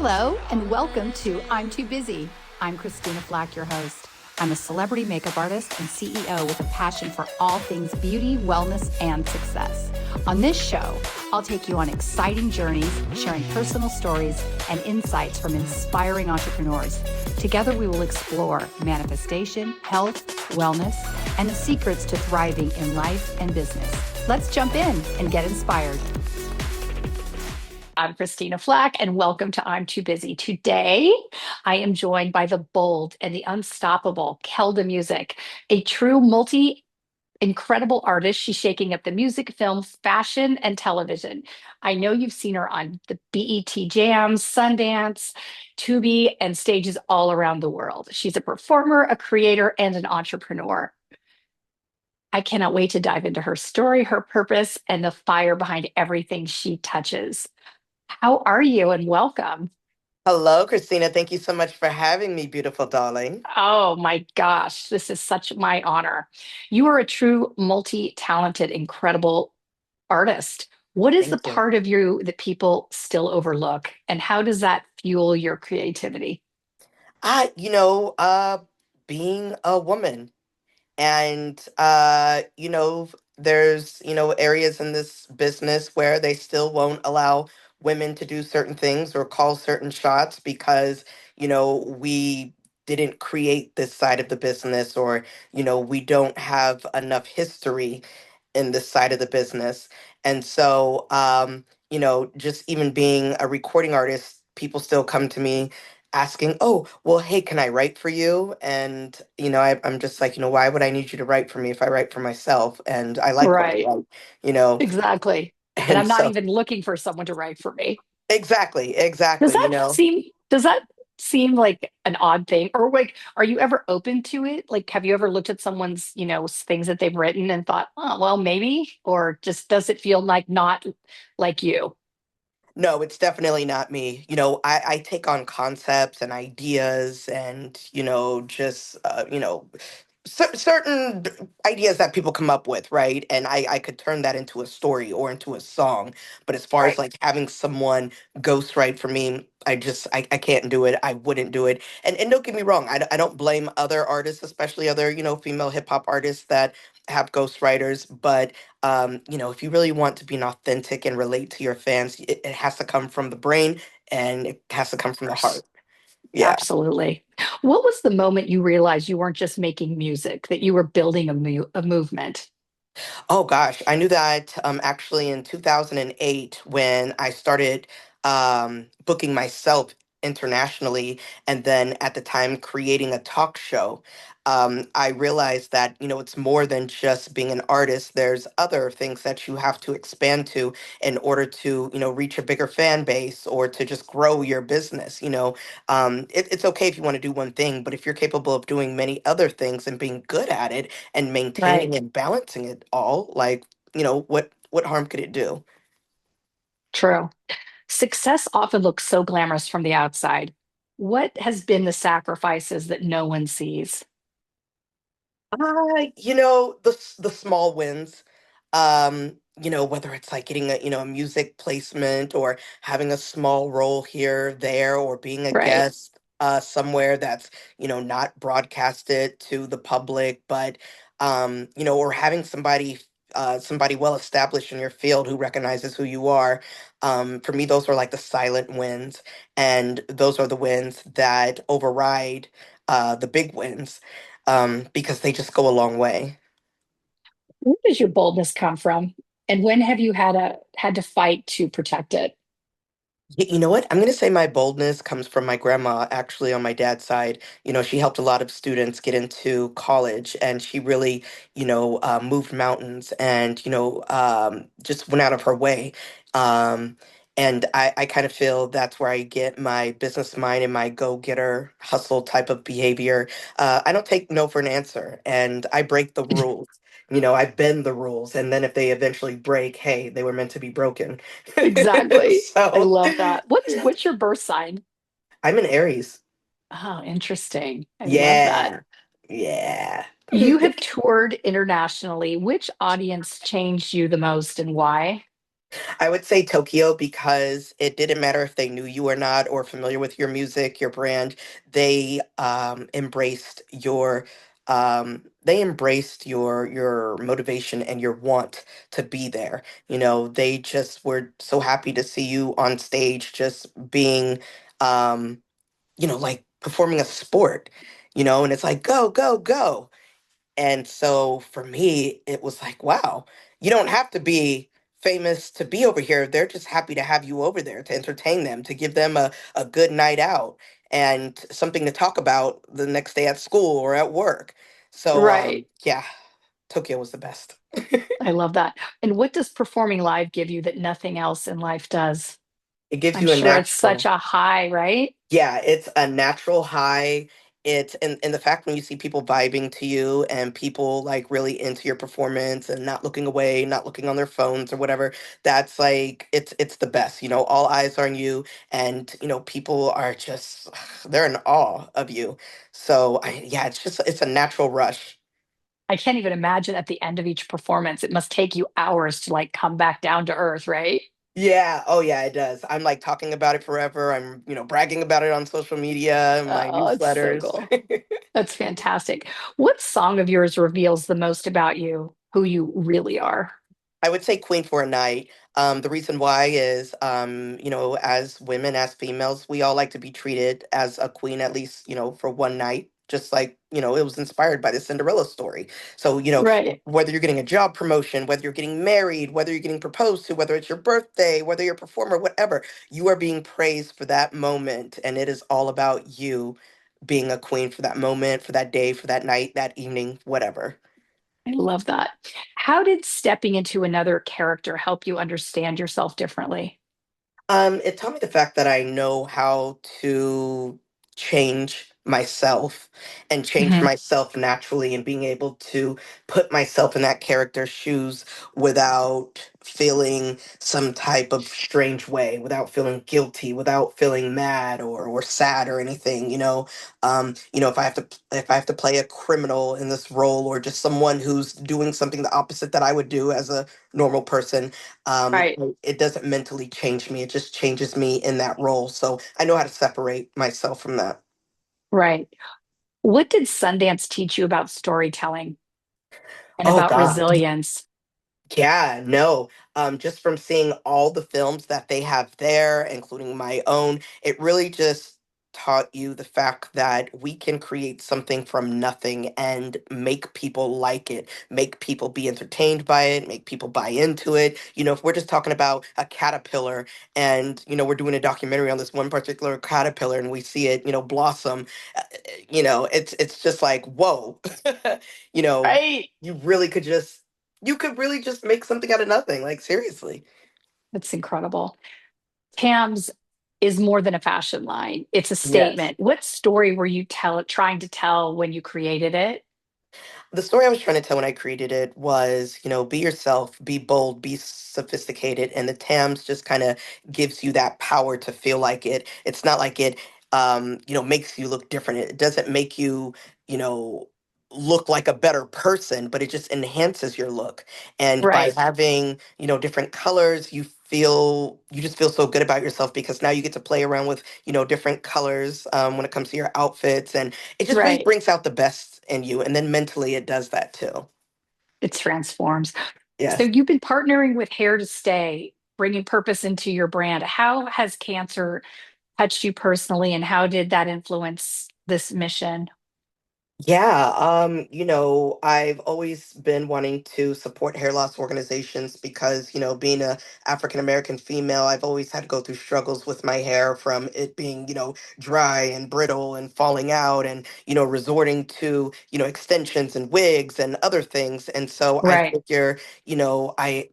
Hello, and welcome to I'm Too Busy. I'm Christina Flach, your host. I'm a celebrity makeup artist and CEO with a passion for all things beauty, wellness, and success. On this show, I'll take you on exciting journeys, sharing personal stories and insights from inspiring entrepreneurs. Together, we will explore manifestation, health, wellness, and the secrets to thriving in life and business. Let's jump in and get inspired. I'm Christina Flach, and welcome to I'm Too Busy. Today, I am joined by the bold and the unstoppable Keldamuzik, a true incredible artist. She's shaking up the music, film, fashion, and television. I know you've seen her on the BET Jams, Sundance, Tubi, and stages all around the world. She's a performer, a creator, and an entrepreneur. I cannot wait to dive into her story, her purpose, and the fire behind everything she touches. How are you and welcome? Hello, Christina. Thank you so much for having me, beautiful darling. Oh my gosh, this is such my honor. You are a true multi-talented, incredible artist. What is the Thank you. part of you that people still overlook, and how does that fuel your creativity? I, being a woman and there's, areas in this business where they still won't allow women to do certain things or call certain shots because, we didn't create this side of the business or, we don't have enough history in this side of the business. And so, just even being a recording artist, people still come to me asking, oh, well, hey, can I write for you? And, I'm just like, why would I need you to write for me if I write for myself and I like what I Right, write, you know? exactly. And And I'm not so, even looking for someone to write for me. exactly, Does exactly, that seem like an odd thing? Or like, are you ever open to it? Like, have you ever looked at someone's, things that they've written and thought, oh, well, maybe? Or just does it feel like not like you? No, it's definitely not me. I take on concepts and ideas and, just, certain ideas that people come up with, right? And I could turn that into a story or into a song. But as far as Right. like having someone ghostwrite for me, I can't do it. I wouldn't do it. And don't get me wrong, I don't blame other artists, especially other, female hip hop artists that have ghostwriters. But, if you really want to be an authentic and relate to your fans, it has to come from the brain and it has to come Of from the course. heart. Yeah. Absolutely. What was the moment you realized you weren't just making music, that you were building a movement? Oh gosh, I knew that actually in 2008 when I started booking myself internationally and then at the time creating a talk show. I realized that, it's more than just being an artist. There's other things that you have to expand to in order to, reach a bigger fan base or to just grow your business. It's okay if you want to do one thing, but if you're capable of doing many other things and being good at it, and maintaining Right. and balancing it all, like, what harm could it do? True. Success often looks so glamorous from the outside. What has been the sacrifices that no one sees? The small wins. Whether it's like getting a music placement or having a small role here, there, or being a Right. guest somewhere that's, not broadcasted to the public, but or having somebody well established in your field who recognizes who you are. For me, those are like the silent wins, and those are the wins that override the big wins, because they just go a long way. Where does your boldness come from? And when have you had to fight to protect it? You know what? I'm going to say my boldness comes from my grandma, actually, on my dad's side. She helped a lot of students get into college, and she really, moved mountains and, just went out of her way. Um, and I kind of feel that's where I get my business mind and my go-getter hustle type of behavior. I don't take no for an answer, and I break the rules. I bend the rules, and then if they eventually break, hey, they were meant to be broken. Exactly. I So, love that. What's your birth sign? I'm an Aries. Oh, interesting. I love that. Yeah. Yeah. You have toured internationally. Which audience changed you the most and why? I would say Tokyo because it didn't matter if they knew you or not or familiar with your music, your brand. They they embraced your motivation and your want to be there. You know, they just were so happy to see you on stage, just being, um, like performing a sport. And it's like go, go, go. And so for me, it was like, wow, you don't have to be famous to be over here. They're just happy to have you over there to entertain them, to give them a good night out and something to talk about the next day at school or at work. So, Right. yeah, Tokyo was the best. I love that. And what does performing live give you that nothing else in life does? It gives I'm you a sure it's such natural. a high, right? Yeah, it's a natural high. It's and the fact when you see people vibing to you and people like really into your performance and not looking away, not looking on their phones or whatever, that's like it's the best. All eyes are on you and people are just they're in awe of you. So yeah, it's a natural rush. I can't even imagine at the end of each performance, it must take you hours to like come back down to earth, right? Yeah, oh yeah, it does. I'm like talking about it forever. I'm, bragging about it on social media, and my Oh, it's so newsletters. cool. That's fantastic. What song of yours reveals the most about you, who you really are? I would say queen for a night. The reason why is, as women, as females, we all like to be treated as a queen, at least, for one night. Just like, it was inspired by the Cinderella story. So, Right. whether you're getting a job promotion, whether you're getting married, whether you're getting proposed to, whether it's your birthday, whether you're a performer, whatever, you are being praised for that moment. And it is all about you being a queen for that moment, for that day, for that night, that evening, whatever. I love that. How did stepping into another character help you understand yourself differently? It taught me the fact that I know how to change myself and change Hmm. myself naturally and being able to put myself in that character's shoes without feeling some type of strange way, without feeling guilty, without feeling mad or sad or anything, if I have to play a criminal in this role or just someone who's doing something the opposite that I would do as a normal person, Right. it doesn't mentally change me. It just changes me in that role. So I know how to separate myself from that. Right. What did Sundance teach you about storytelling and Oh about God. resilience? Yeah, no. Just from seeing all the films that they have there, including my own, it really just taught you the fact that we can create something from nothing and make people like it, make people be entertained by it, make people buy into it. If we're just talking about a caterpillar and, we're doing a documentary on this one particular caterpillar and we see it, blossom, it's just like, whoa. you know, Right. you really could just you could really just make something out of nothing. Like, seriously. That's incredible. Tams is more than a fashion line. It's a Yes. statement. What story were you trying to tell when you created it? The story I was trying to tell when I created it was, be yourself, be bold, be sophisticated. And the TAMS just kind of gives you that power to feel like it. It's not like it, makes you look different. It doesn't make you, you know, look like a better person, but it just enhances your look. And by Right. having, different colors, you just feel so good about yourself because now you get to play around with, different colors when it comes to your outfits. And it just really Right. brings out the best in you. And then mentally, it does that too. It transforms. So Yes. you've been partnering with Hair to Stay, bringing purpose into your brand. How has cancer touched you personally, and how did that influence this mission? Yeah, I've always been wanting to support hair loss organizations because, being a African American female, I've always had to go through struggles with my hair from it being, dry and brittle and falling out and, resorting to, extensions and wigs and other things. And so I Right. figure, I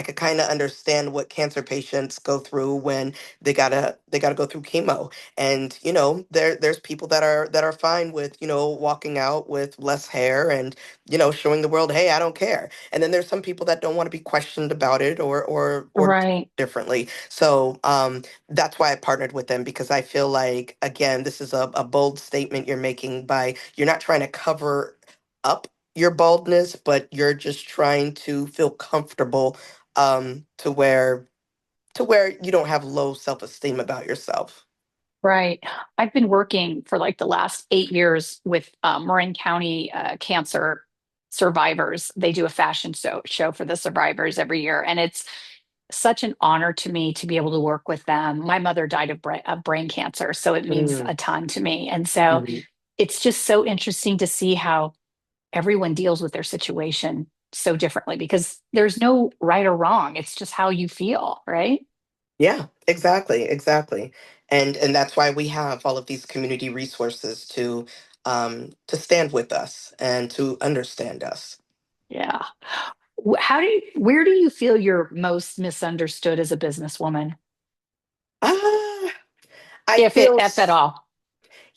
could kind of understand what cancer patients go through when they gotta go through chemo. And there's people that are fine with walking out with less hair and showing the world, hey, I don't care. And then there's some people that don't want to be questioned about it or Right. differently. So that's why I partnered with them, because I feel like, again, this is a bold statement you're making. By you're not trying to cover up your baldness, but you're just trying to feel comfortable to where you don't have low self-esteem about yourself. Right. I've been working for like the last 8 years with Marin County cancer survivors. They do a fashion show for the survivors every year, and it's such an honor to me to be able to work with them. My mother died of brain cancer, so it means Mm, a ton to me. And so mhm. it's just so interesting to see how everyone deals with their situation so differently because there's no right or wrong. It's just how you feel, right? Yeah, exactly, exactly. And that's why we have all of these community resources to stand with us and to understand us. Yeah. Where do you feel you're most misunderstood as a businesswoman, Ah, I feel if at all?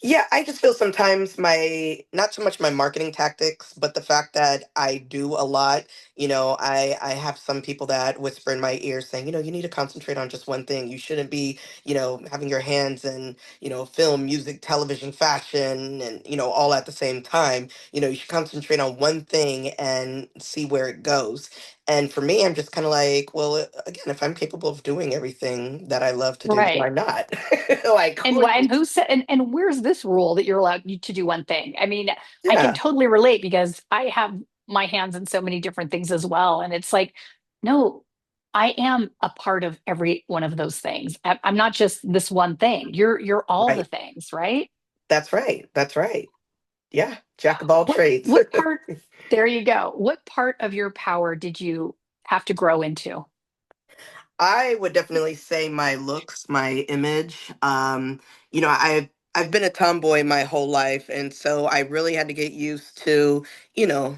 Yeah, I just feel sometimes not so much my marketing tactics, but the fact that I do a lot. I have some people that whisper in my ear saying, you need to concentrate on just one thing. You shouldn't be, having your hands in, film, music, television, fashion, and, all at the same time. You should concentrate on one thing and see where it goes. And for me, I'm just kind of like, well, again, if I'm capable of doing everything that I love to do, why Right. not? Like, And why and who said and where's this rule that you're allowed to do one thing? I mean, I can yeah, totally relate because I have my hands in so many different things as well. And it's like, no, I am a part of every one of those things. I'm not just this one thing. You're all the right. things, right? That's right. That's right. Yeah. Jack of all What trades. what part, there you go. What part of your power did you have to grow into? I would definitely say my looks, my image. I've been a tomboy my whole life, and so I really had to get used to, you know,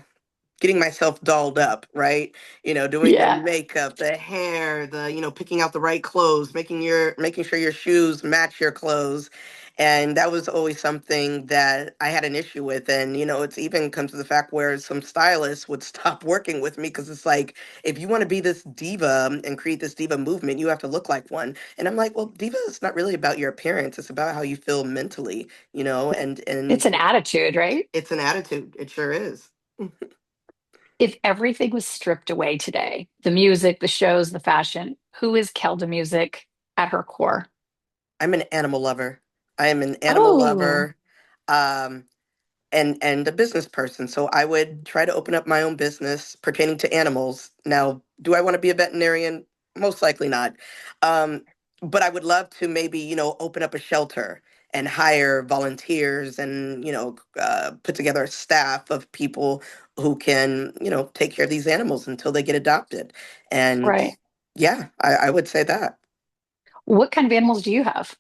getting myself dolled up, right? Doing the Yeah, makeup, the hair, picking out the right clothes, making sure your shoes match your clothes. And that was always something that I had an issue with. And, it's even come to the fact where some stylists would stop working with me because it's like, if you want to be this diva and create this diva movement, you have to look like one. And I'm like, well, diva is not really about your appearance. It's about how you feel mentally, and it's an attitude, right? it's an attitude. It sure is. If everything was stripped away today, the music, the shows, the fashion, who is Keldamuzik at her core? I'm an animal lover. I am an animal Oh, lover, um, and a business person. So I would try to open up my own business pertaining to animals. Now, do I want to be a veterinarian? Most likely not. Um, but I would love to maybe, open up a shelter and hire volunteers and, put together a staff of people who can, take care of these animals until they get adopted. And right. yeah, I would say that. What kind of animals do you have?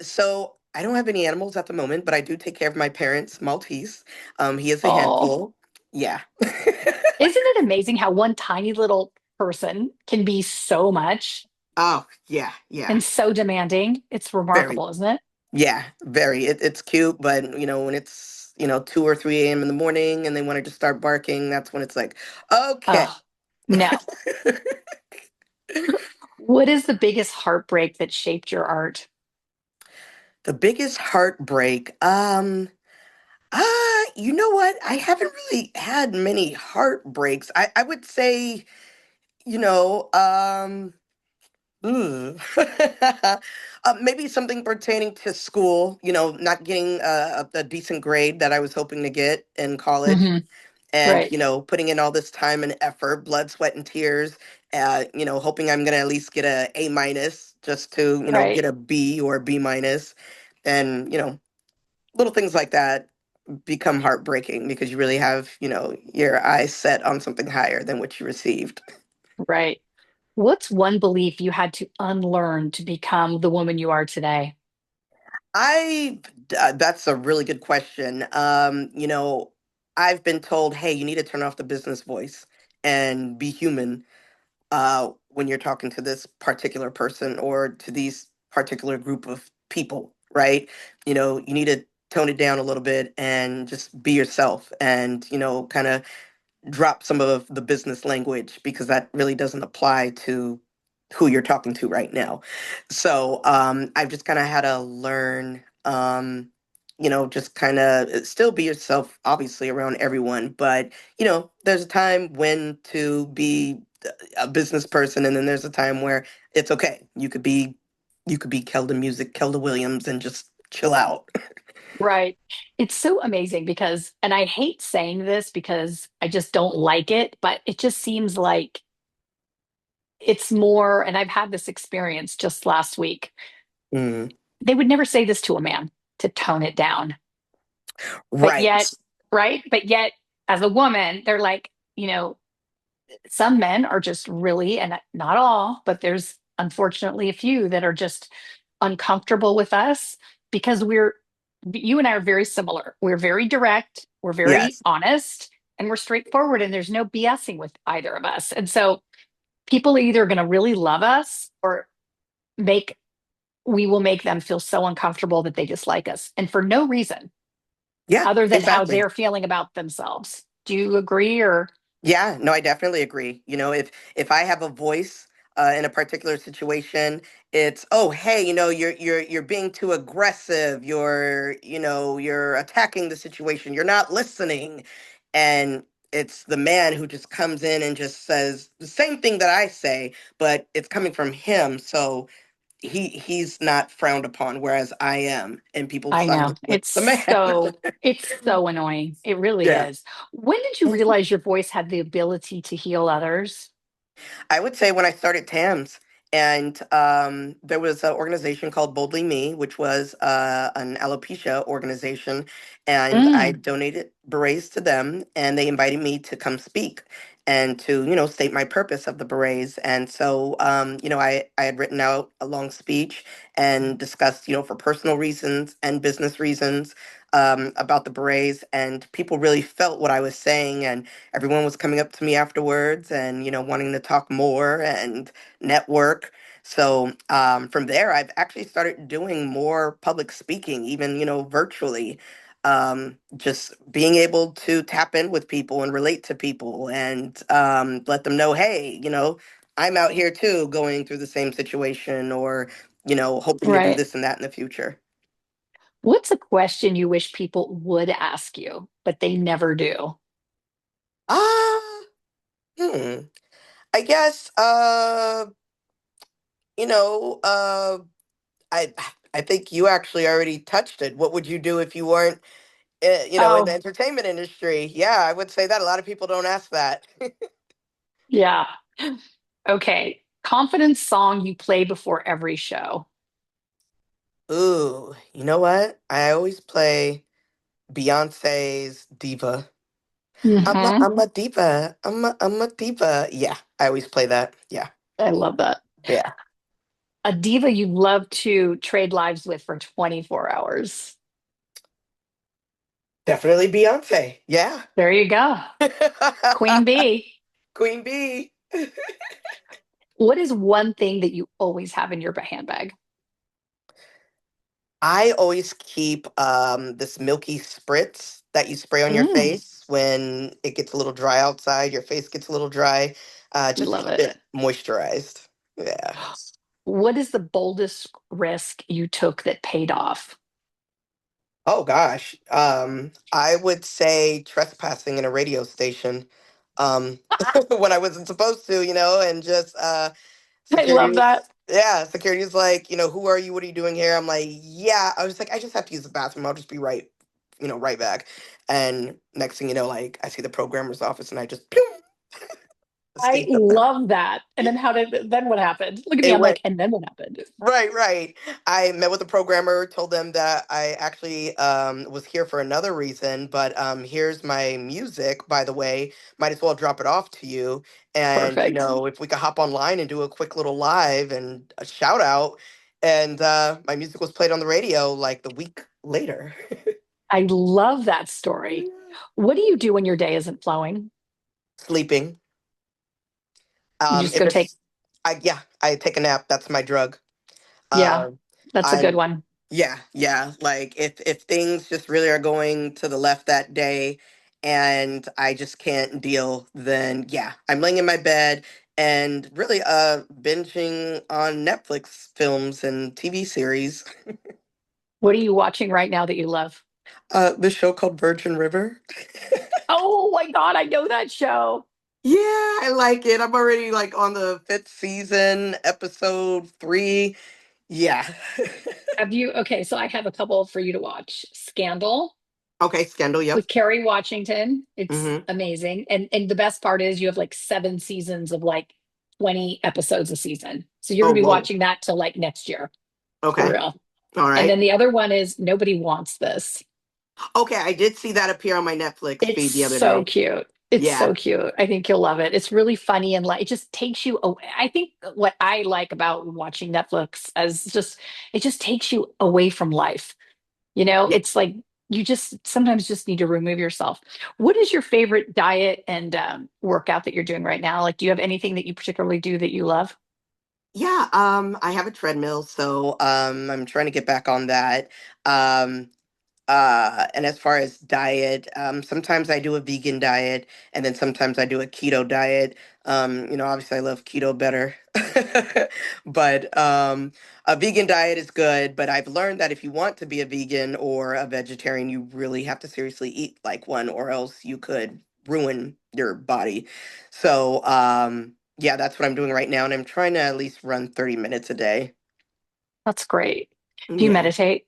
So I don't have any animals at the moment, but I do take care of my parents' Maltese. He is a Oh, handful. Yeah. isn't it amazing how one tiny little person can be so much Oh, yeah, yeah. and so demanding? It's Very. remarkable, isn't it? Yeah, very. It's cute, but when it's, 2 or 3 a.m. in the morning and they want to just start barking, that's when it's like, okay. Oh, no. What is the biggest heartbreak that shaped your art? The biggest heartbreak. You know what? I haven't really had many heartbreaks. I would say, you know, um, Mm. Maybe something pertaining to school, not getting a decent grade that I was hoping to get in college, Hmm. and, Right, putting in all this time and effort, blood, sweat, and tears, hoping I'm going to at least get a A minus just to, get right, a B or a B minus. And, little things like that become heartbreaking because you really have, your eyes set on something higher than what you received. right. What's one belief you had to unlearn to become the woman you are today? That's a really good question. I've been told, hey, you need to turn off the business voice and be human when you're talking to this particular person or to these particular group of people, right? You need to tone it down a little bit and just be yourself and, kind of drop some of the business language because that really doesn't apply to who you're talking to right now. So I've just kind of had to learn, just kind of still be yourself, obviously, around everyone. But, there's a time when to be a business person, and then there's a time where it's okay. You could be Keldamuzik, Kelda Williams, and just chill out. Right. It's so amazing because, and I hate saying this because I just don't like it, but it just seems like it's more, and I've had this experience just last week. Mm. They would never say this to a man to tone it down. But Right. yet, right? But yet, as a woman, they're like, some men are just really, and not all, but there's unfortunately a few that are just uncomfortable with us because you and I are very similar. We're very direct, we're very Yes. honest, and we're straightforward, and there's no BSing with either of us. And so people are either going to really love us or make, we will make them feel so uncomfortable that they dislike us. And for no reason Yeah, other than how exactly. they're feeling about themselves. Do you agree or? Yeah, no, I definitely agree. If I have a voice in a particular situation, it's, oh, hey, you're being too aggressive. You're attacking the situation. You're not listening, and it's the man who just comes in and just says the same thing that I say, but it's coming from him, so he's not frowned upon, whereas I am, and people I side know. with the man. It's so annoying. It really Yeah. is. When did you realize your voice had the ability to heal others? I would say when I started TAMS, and there was an organization called Boldly Me, which was an alopecia organization, and I Mm, donated berets to them, and they invited me to come speak and to, state my purpose of the berets. And so, I had written out a long speech and discussed, for personal reasons and business reasons, about the berets, and people really felt what I was saying, and everyone was coming up to me afterwards and wanting to talk more and network. So from there I've actually started doing more public speaking, even virtually, just being able to tap in with people and relate to people and let them know, hey, I'm out here too going through the same situation, or hoping to do right. this and that in the future. What's a question you wish people would ask you, but they never do? ah hmm I guess you know I I think you actually already touched it. What would you do if you weren't, in the Oh, entertainment industry? Yeah, I would say that a lot of people don't ask that. yeah. Okay. Confidence song you play before every show. Ooh, you know what? I always play Beyonce's Diva. Hmm. I'm a diva. I'm a diva. Yeah, I always play that. Yeah, I love that. yeah. A diva you'd love to trade lives with for 24 hours. Definitely Beyonce. Yeah. There you go. Queen Bee. Queen Bee. What is one thing that you always have in your handbag? I always keep this milky spritz that you spray on your Mm, face when it gets a little dry outside, your face gets a little dry, just to love keep it. it moisturized. Yeah. What is the boldest risk you took that paid off? Oh gosh. I would say trespassing in a radio station. Um, when I wasn't supposed to, and just I security love that. was, yeah, security was like, who are you? What are you doing here? I'm like, yeah. I was like, I just have to use the bathroom. I'll just be right back. And next thing you know, like I see the programmer's office and I just pew, I escaped up. love that. And then then what happened? Look at me. It I'm went like, and then what happened? right, right. I met with the programmer, told them that I actually was here for another reason, but here's my music, by the way. Might as well drop it off to you. And, Perfect. if we could hop online and do a quick little live and a shout out. And my music was played on the radio like the week later. I love that story. What do you do when your day isn't flowing? Sleeping. You just If go take, it's, yeah, I take a nap. That's my drug. yeah, Um, that's a good I'm one. Yeah, yeah. Like if things just really are going to the left that day and I just can't deal, then yeah, I'm laying in my bed and really binging on Netflix films and TV series. What are you watching right now that you love? This show called Virgin River. Oh my God, I know that show. Yeah, I like it. I'm already like on the fifth season, episode three. Yeah. Have you? Okay, so I have a couple for you to watch. Scandal Okay, Scandal, yep. with Kerry Washington. It's Hmm. amazing. And the best part is you have like 7 seasons of like 20 episodes a season. So you're Oh, gonna be whoa. watching that till like next year, for Okay. real. All And right. then the other one is Nobody Wants This. Okay, I did see that appear on my Netflix It's feed the other so day. cute. It's Yeah. so cute. I think you'll love it. It's really funny and like it just takes you away. I think what I like about watching Netflix as just it just takes you away from life. You know, Yeah. it's like you just sometimes just need to remove yourself. What is your favorite diet and workout that you're doing right now? Like, do you have anything that you particularly do that you love? Yeah, I have a treadmill, so I'm trying to get back on that. Um and as far as diet, sometimes I do a vegan diet and then sometimes I do a keto diet. Obviously I love keto better. But a vegan diet is good, but I've learned that if you want to be a vegan or a vegetarian, you really have to seriously eat like one or else you could ruin your body. So, yeah, that's what I'm doing right now and I'm trying to at least run 30 minutes a day. That's great. Do you Yeah. meditate?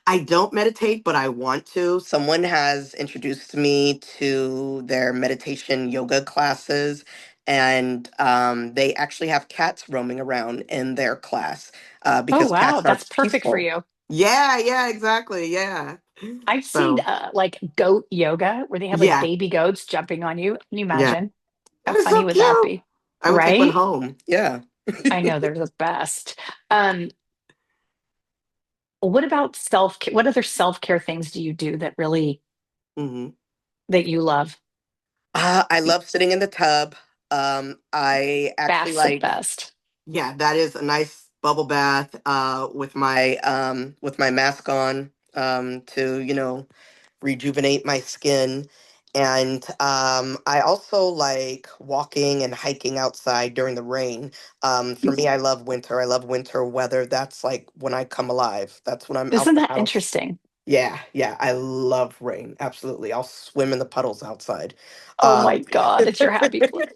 I don't meditate, but I want to. Someone has introduced me to their meditation yoga classes, and they actually have cats roaming around in their class Oh, because wow, cats are that's perfect for peaceful. you. Yeah, yeah, exactly. Yeah. I've seen So, like goat yoga where they have like yeah, baby goats jumping on you. Can you yeah. imagine? How That is so funny would that cute. be? I would take one Right? home. Yeah. I know they're the best. Um, what about self-care? What other self-care things do you do that really Hmm. that you love? I love sitting in the tub. I actually That's the like. best. Yeah, that is a nice bubble bath with my mask on to, rejuvenate my skin. And I also like walking and hiking outside during the rain. For me, I love winter. I love winter weather. That's like when I come alive. That's when I'm out Isn't the that house. interesting? Yeah, yeah, I love rain. Absolutely. I'll swim in the puddles outside. Oh my Um, God, it's your happy place.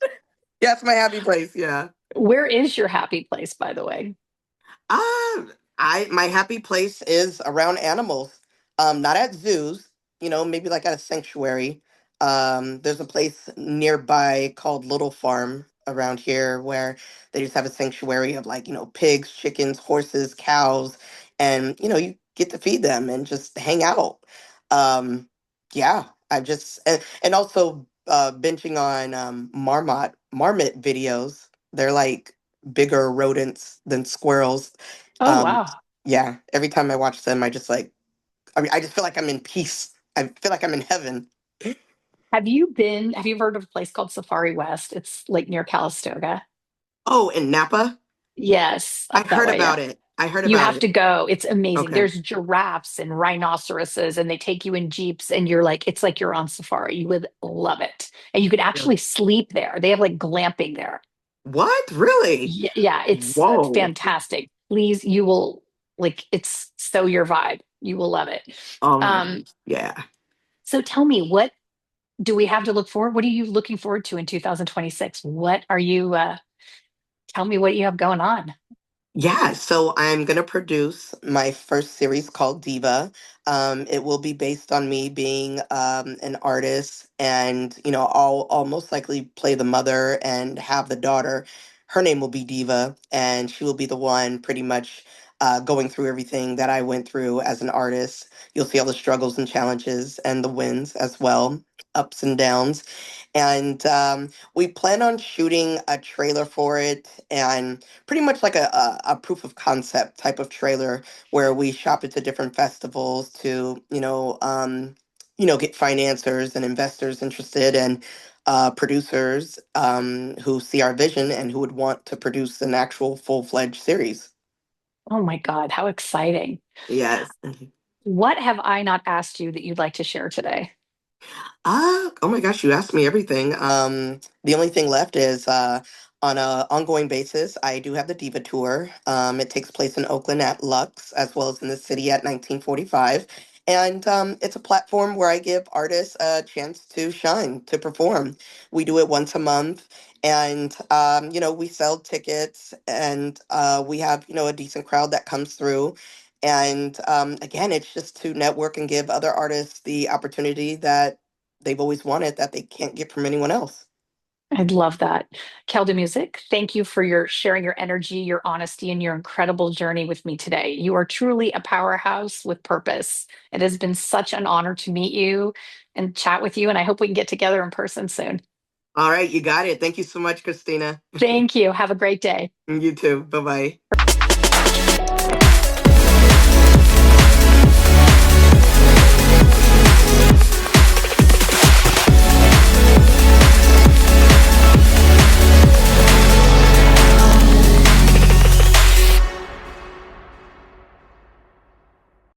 yeah, it's my happy place. Yeah. Where is your happy place, by the way? Uh, my happy place is around animals. Not at zoos, maybe like at a sanctuary. There's a place nearby called Little Farm around here where they just have a sanctuary of like, pigs, chickens, horses, cows, and you get to feed them and just hang out. Um, yeah, and also binging on marmot videos. They're like bigger rodents than squirrels. Oh Um, wow. yeah, every time I watch them, I just feel like I'm in peace. I feel like I'm in heaven. Have you heard of a place called Safari West? It's like near Calistoga. Oh, in Napa? Yes, I up that heard way. about Yeah. it. I heard You about have it. to go. It's amazing. Okay. There's giraffes and rhinoceroses, and they take you in jeeps, and it's like you're on safari. You would love it. And you could Really? actually sleep there. They have like glamping there. What? Really? Yeah, yeah, it's Whoa. fantastic. Please, you will like it's so your vibe. You will love it. Oh my Um, gosh. Yeah. so tell me, what do we have to look forward? What are you looking forward to in 2026? What are you tell me what you have going on. Yeah, so I'm gonna produce my first series called Diva. It will be based on me being an artist, and I'll most likely play the mother and have the daughter. Her name will be Diva, and she will be the one pretty much going through everything that I went through as an artist. You'll see all the struggles and challenges and the wins as well, ups and downs. And we plan on shooting a trailer for it, and pretty much like a proof of concept type of trailer where we shop it to different festivals to get financiers and investors interested and producers who see our vision and who would want to produce an actual full-fledged series. Oh my God, how exciting. Yes. What have I not asked you that you'd like to share today? Oh my gosh, you asked me everything. The only thing left is on a ongoing basis, I do have the Diva Tour. It takes place in Oakland at Lux, as well as in the city at 1945. And it's a platform where I give artists a chance to shine, to perform. We do it once a month. And, we sell tickets and we have, a decent crowd that comes through. And again, it's just to network and give other artists the opportunity that they've always wanted that they can't get from anyone else. I'd love that. Keldamuzik, thank you for your sharing your energy, your honesty, and your incredible journey with me today. You are truly a powerhouse with purpose. It has been such an honor to meet you and chat with you, and I hope we can get together in person soon. All right, you got it. Thank you so much, Christina. Thank you. Have a great day. You too. Bye bye.